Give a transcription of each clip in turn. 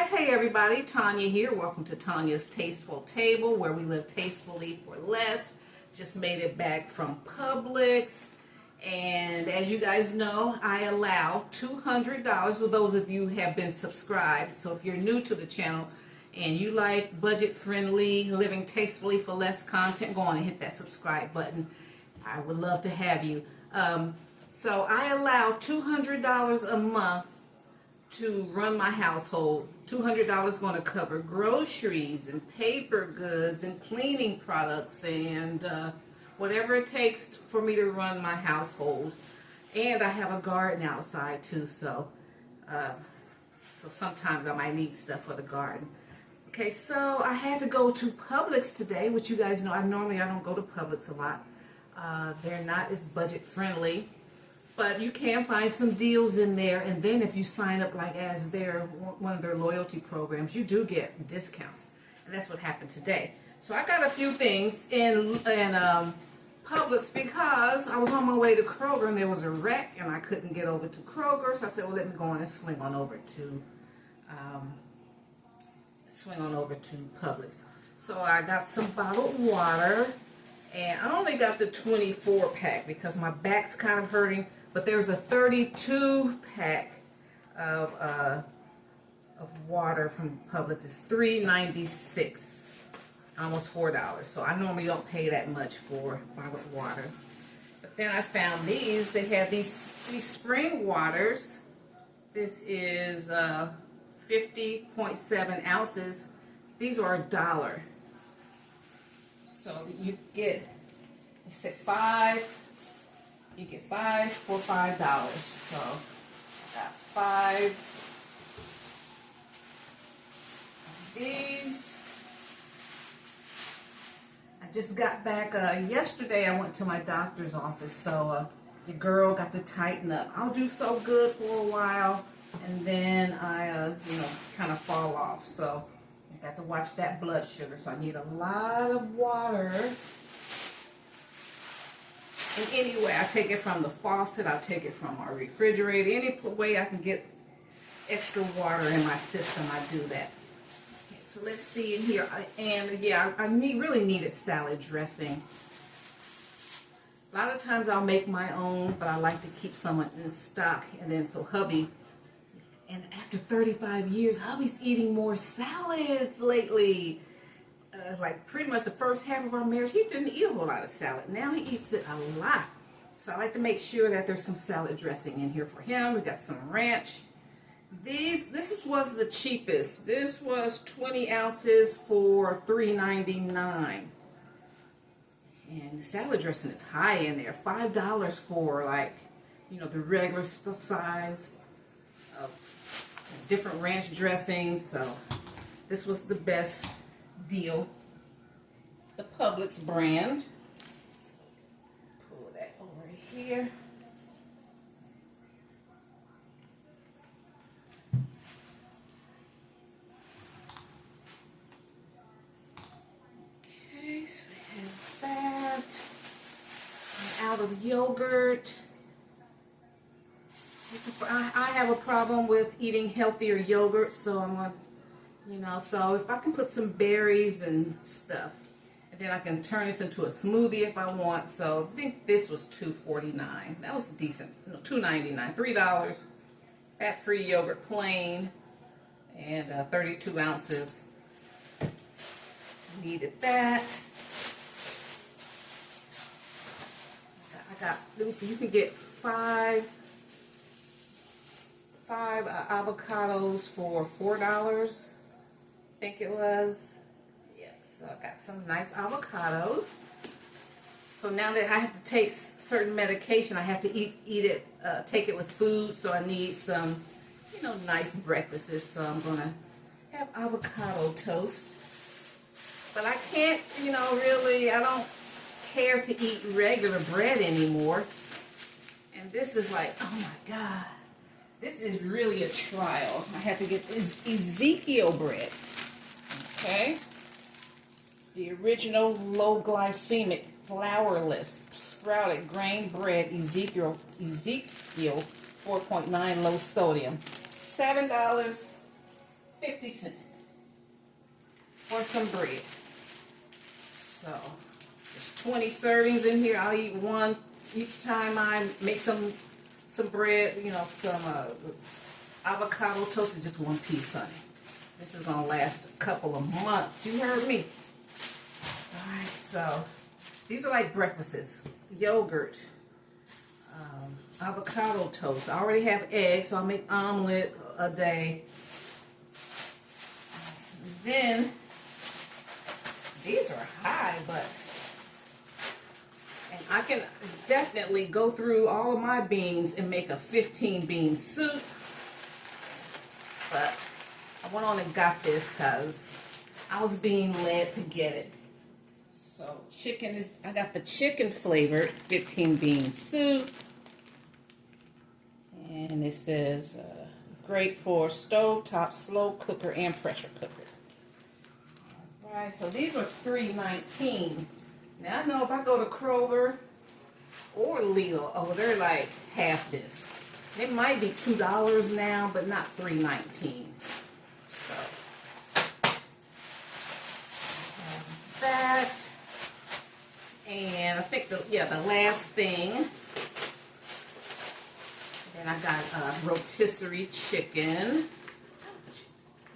guys, hey everybody, Tanya here. Welcome to Tanya's Tasteful Table, where we live tastefully for less. Just made it back from Publix, and as you guys know, I allow $200 for those of you who have been subscribed. So if you're new to the channel and you like budget-friendly, living tastefully for less content, go on and hit that subscribe button. I would love to have you. So I allow $200 a month to run my household. $200 is going to cover groceries and paper goods and cleaning products and whatever it takes for me to run my household. And I have a garden outside too, so sometimes I might need stuff for the garden. Okay, so I had to go to Publix today, which you guys know I don't go to Publix a lot. They're not as budget friendly. But you can find some deals in there, and then if you sign up like as one of their loyalty programs, you do get discounts, and that's what happened today. So I got a few things in Publix because I was on my way to Kroger and there was a wreck and I couldn't get over to Kroger, so I said, well, let me go on and swing on over to Publix. So I got some bottled water, and I only got the 24 pack because my back's kind of hurting. But there's a 32 pack of water from Publix. It's $3.96, almost $4. So I normally don't pay that much for bottled water. But then I found these. They have these spring waters. This is 50.7 ounces. These are $1. So you get, they said 5. You get 5 for $5. So I got 5 of these. I just got back yesterday. I went to my doctor's office, so the girl got to tighten up. I'll do so good for a while, and then I kind of fall off. So I got to watch that blood sugar. So I need a lot of water. And anyway, I take it from the faucet, I take it from our refrigerator. Any way I can get extra water in my system, I do that. Okay, so let's see in here. I really needed salad dressing. A lot of times I'll make my own, but I like to keep some in stock. And then so hubby, and after 35 years, hubby's eating more salads lately. Like pretty much the first half of our marriage, he didn't eat a whole lot of salad. Now he eats it a lot. So I like to make sure that there's some salad dressing in here for him. We got some ranch. This was the cheapest. This was 20 ounces for $3.99. And the salad dressing is high in there. $5 for the regular size of different ranch dressings. So this was the best deal. The Publix brand. Pull that over here. Okay, so we have that. I'm out of yogurt. I have a problem with eating healthier yogurt, so I'm going to so if I can put some berries and stuff, and then I can turn this into a smoothie if I want. So I think this was $2.49. That was decent. No, $2.99. $3. Fat-free yogurt, plain, and 32 ounces. Needed that. I got. Let me see. You can get five avocados for $4. I think it was. Yeah, so I got some nice avocados. So now that I have to take certain medication, I have to take it with food. So I need some, nice breakfasts. So I'm gonna have avocado toast. But I can't, really, I don't care to eat regular bread anymore. And this is like, oh my God, this is really a trial. I have to get this Ezekiel bread. Okay, the original low glycemic, flourless, sprouted grain bread, Ezekiel 4.9 low sodium, $7.50 50 cents for some bread. So there's 20 servings in here. I'll eat one each time I make some bread, you know, some avocado toast is just one piece, honey. This is gonna last a couple of months. You heard me. All right, so these are like breakfasts. Yogurt, avocado toast. I already have eggs, so I'll make omelet a day. And then these are high, and I can definitely go through all of my beans and make a 15-bean soup. But I went on and got this because I was being led to get it. So I got the chicken flavored 15-bean soup. And it says great for stovetop, slow cooker, and pressure cooker. All right, so these are $3.19. Now I know if I go to Kroger or Lidl, oh, they're like half this. It might be $2 now, but not $3.19. So that, and I think the last thing. Then I got rotisserie chicken.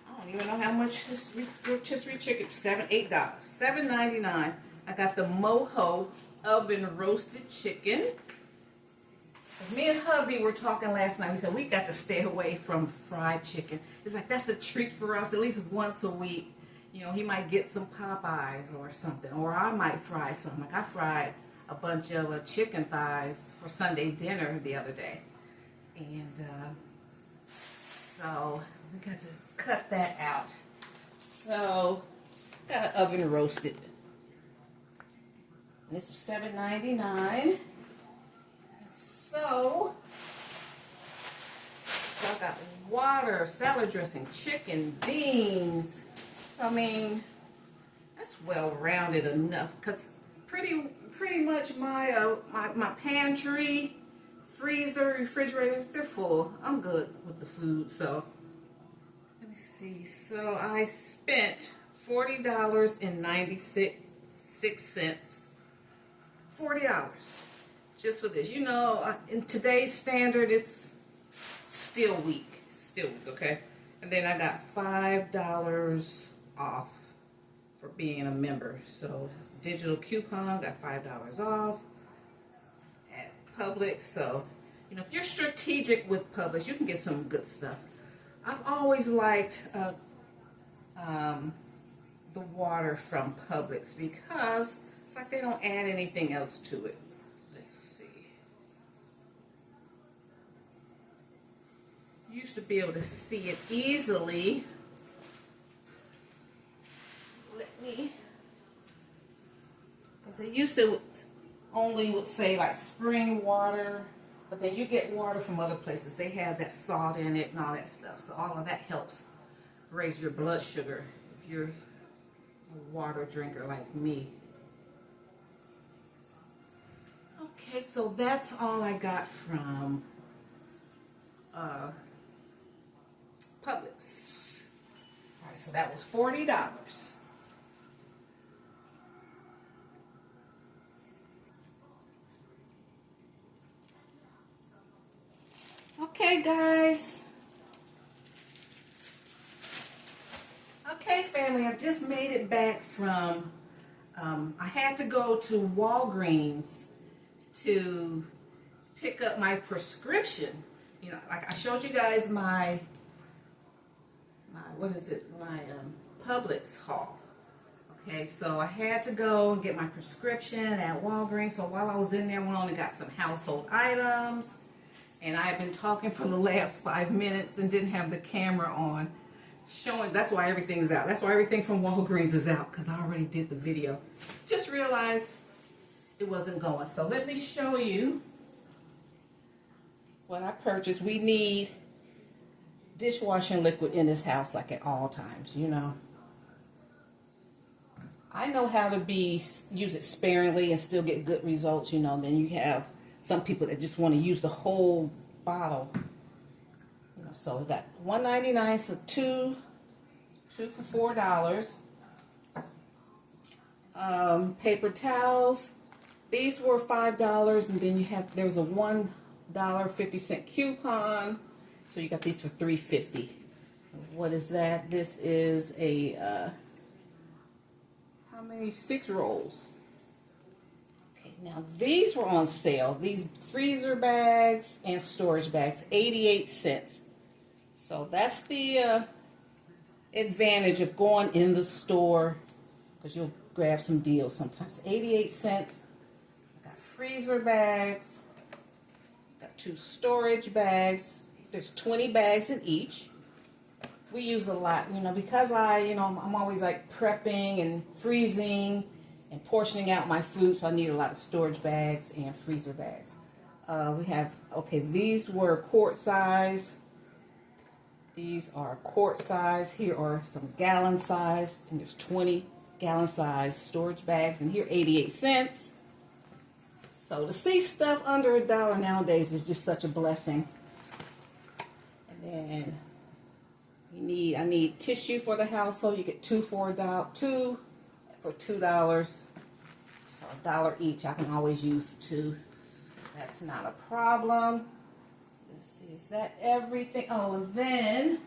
I don't even know how much this rotisserie chicken. $8. $7.99. I got the Moho oven roasted chicken. Me and hubby were talking last night. We said we got to stay away from fried chicken. It's like that's a treat for us at least once a week. You know, he might get some Popeyes or something, or I might fry something. Like I fried a bunch of chicken thighs for Sunday dinner the other day. And so we got to cut that out. So got an oven roasted. And this was $7.99. So I got water, salad dressing, chicken, beans. So I mean, that's well rounded enough. Cause pretty much my my pantry, freezer, refrigerator, they're full. I'm good with the food. So let me see. So I spent $40.96. $40 just for this. You know, in today's standard, it's still weak, okay? And then I got $5 off for being a member. So digital coupon, got $5 off at Publix. So, you know, if you're strategic with Publix, you can get some good stuff. I've always liked the water from Publix because it's like they don't add anything else to it. Let's see. Used to be able to see it easily. Because it used to only would say like spring water, but then you get water from other places. They have that salt in it and all that stuff. So all of that helps raise your blood sugar if you're a water drinker like me. Okay, so that's all I got from Publix. All right, so that was $40. Okay, guys. Okay, family, I just made it back from, I had to go to Walgreens to pick up my prescription. You know, like I showed you guys my Publix haul. Okay, so I had to go and get my prescription at Walgreens. So while I was in there, I went on and got some household items. And I've been talking for the last 5 minutes and didn't have the camera on. Showing, that's why everything's out. That's why everything from Walgreens is out, because I already did the video. Just realized it wasn't going. So let me show you what I purchased. We need dishwashing liquid in this house like at all times, you know. I know how to use it sparingly and still get good results, you know. Then you have some people that just want to use the whole bottle. You know, so we got $1.99, so 2 2 for $4. Paper towels. These were $5, and then there was a $1.50 coupon. So you got these for $3.50. What is that? This is a how many? 6 rolls. Okay, now these were on sale. These freezer bags and storage bags, 88 cents. So that's the advantage of going in the store, because you'll grab some deals sometimes. 88 cents. I got freezer bags. Got 2 storage bags. There's 20 bags in each. We use a lot, because I'm always like prepping and freezing and portioning out my food, so I need a lot of storage bags and freezer bags. We have, these were quart size. These are quart size. Here are some gallon size, and there's 20 gallon size storage bags, and here 88 cents. So to see stuff under $1 nowadays is just such a blessing. And then I need tissue for the household. You get 2 for $2. So $1 each. I can always use 2. That's not a problem. Let's see, is that everything? Oh, and then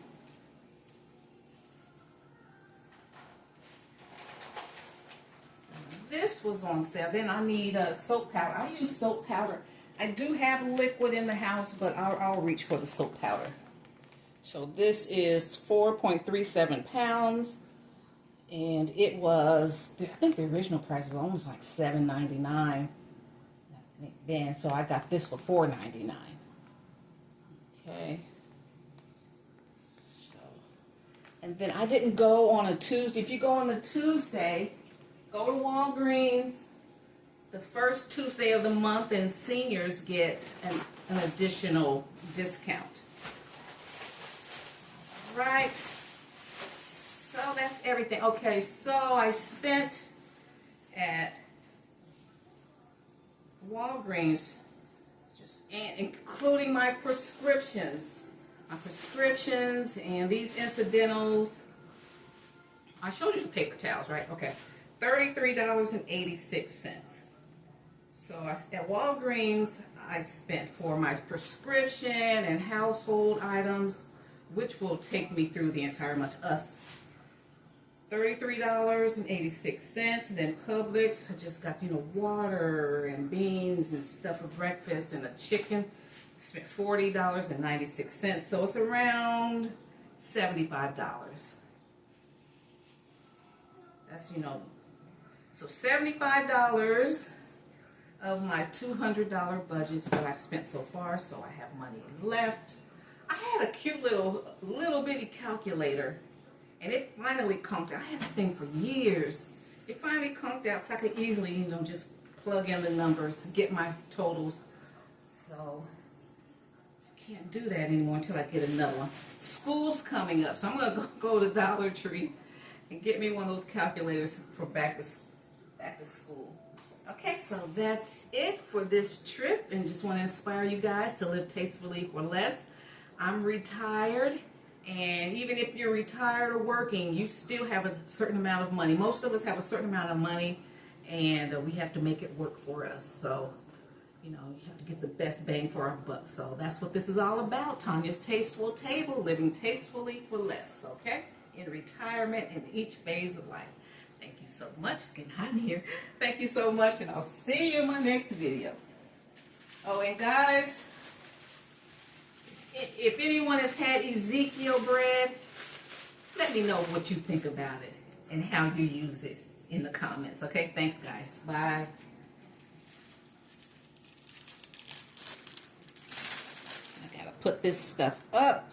this was on sale. Then I need soap powder. I use soap powder. I do have liquid in the house, but I'll reach for the soap powder. So this is 4.37 pounds, and it was, I think the original price was almost like $7.99 then, so I got this for $4.99. Okay. So, and then I didn't go on a Tuesday. If you go on a Tuesday, go to Walgreens the first Tuesday of the month, and seniors get an additional discount. Right, so that's everything. Okay, so I spent at Walgreens, just including my prescriptions and these incidentals. I showed you the paper towels, right? Okay, $33.86. So at Walgreens, I spent for my prescription and household items, which will take me through the entire month. $33.86. And then Publix, I just got, water and beans and stuff for breakfast and a chicken. I spent $40.96. So it's around $75. That's, so $75 of my $200 budget is what I spent so far. So I have money left. I had a cute little bitty calculator, and it finally conked out. I had that thing for years. It finally conked out, so I could easily, just plug in the numbers, get my totals. So I can't do that anymore until I get another one. School's coming up, so I'm gonna go to Dollar Tree and get me one of those calculators for back to school. Okay, so that's it for this trip, and just want to inspire you guys to live tastefully for less. I'm retired, and even if you're retired or working, you still have a certain amount of money. Most of us have a certain amount of money, and we have to make it work for us. So, you have to get the best bang for our buck. So that's what this is all about. Tanya's Tasteful Table, living tastefully for less, okay? In retirement and each phase of life. Thank you so much. It's getting hot in here. Thank you so much, and I'll see you in my next video. Oh, and guys, if anyone has had Ezekiel bread, let me know what you think about it and how you use it in the comments. Okay, thanks guys. Bye. I gotta put this stuff up.